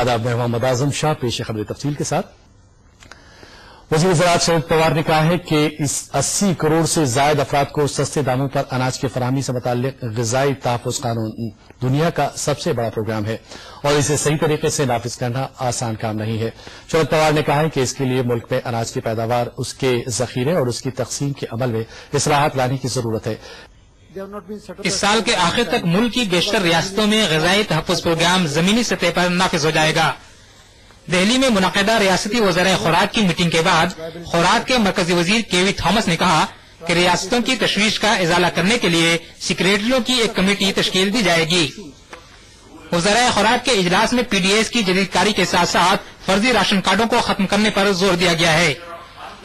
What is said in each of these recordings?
आदाब, मैं मोहम्मद आजम शाह। पेश खबरें तफसील के साथ। वज़ीर ज़राअत शरद पवार ने कहा है कि इस 80 करोड़ से जायद अफराद को सस्ते दामों पर अनाज की फराहमी से मुताल्लिक ग़िज़ाई तहफ़्फ़ुज़ कानून दुनिया का सबसे बड़ा प्रोग्राम है और इसे सही तरीके से नाफिज करना आसान काम नहीं है। शरद पवार ने कहा है कि इसके लिए मुल्क में अनाज की पैदावार, उसके ज़ख़ीरे और उसकी तक़सीम के अमल में इस्लाहात लाने की ज़रूरत है। इस साल के आखिर तक मुल्क की बेशतर रियासतों में ग़िज़ाई तहफ़्फ़ुज़ प्रोग्राम ज़मीनी सतह पर नाफिज हो जाएगा। दिल्ली में मुनक़िदा रियासती वज़ीर खुराक की मीटिंग के बाद खुराक के मरकजी वज़ीर केवी थॉमस ने कहा कि रियासतों की तशवीश का इज़ाला करने के लिए सेक्रेटरियों की एक कमेटी तश्कील दी जाएगी। वज़ीर खुराक के इजलास में पीडीएस की जदीदकारी के साथ साथ फर्जी राशन कार्डों को खत्म करने पर जोर दिया गया है।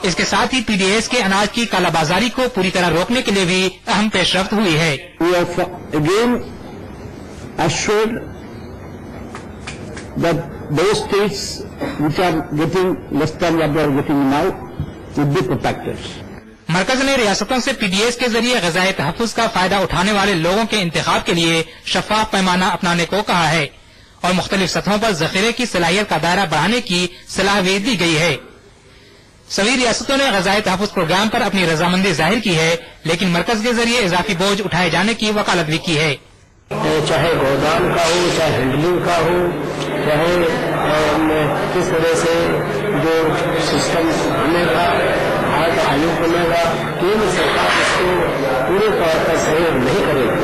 इसके साथ ही पीडीएस के अनाज की कालाबाजारी को पूरी तरह रोकने के लिए भी अहम पेशरफ्त हुई है। Those states which are getting less than what they are getting now would be protected. मरकज ने रियासतों से पीडीएस के जरिए ग़िज़ाई तहफ़्फ़ुज़ का फायदा उठाने वाले लोगों के इंतखाब के लिए शफ़ाफ पैमाना अपनाने को कहा है और मुख्तलिफ सतहों पर ज़ख़ीरे की सलाहियत का दायरा बढ़ाने की सलाह भी दी गई है। सभी रियासतों ने ग़िज़ाई तहफ़्फ़ुज़ प्रोग्राम पर अपनी रजामंदी जाहिर की है, लेकिन मरकज के जरिए इजाफी बोझ उठाए जाने की वकालत भी की है। चाहे गोदाम का हो, चाहे हैंडलिंग का हो, चाहे किस तरह से जो सिस्टम बनेगा, भारत आयोग बनेगा, केंद्र सरकार इसको पूरे तौर पर सहयोग नहीं करेगी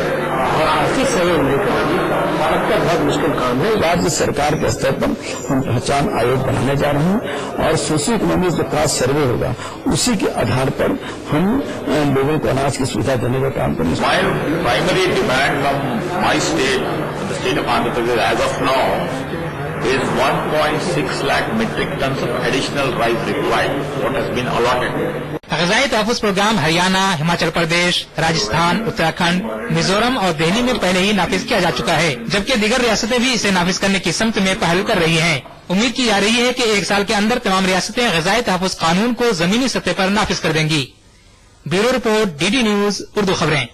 और आर्थिक सहयोग नहीं करेगी, भारत का बहुत मुश्किल काम है। राज्य सरकार के स्तर पर हम पहचान आयोग बनाने जा रहे हैं और सोशियो इकोनॉमिक जो कास्ट सर्वे होगा उसी के आधार पर हम लोगों को अनाज की सुविधा देने का काम करेंगे। Primary demand from my state, the state of Andhra Pradesh as of now is 1.6 lakh metric tons of additional rice required, what has been allotted. ग़िज़ाई तहफ़्फ़ुज़ प्रोग्राम हरियाणा, हिमाचल प्रदेश, राजस्थान, उत्तराखंड, मिजोरम और दिल्ली में पहले ही नाफिज किया जा चुका है, जबकि दीगर रियासतें भी इसे नाफिज करने की समत में पहल कर रही हैं। उम्मीद की जा रही है कि एक साल के अंदर तमाम रियासतें ग़िज़ाई तहफ़्फ़ुज़ कानून को ज़मीनी सतह पर नाफिज कर देंगी। Bureau report, DD news, Urdu खबरें।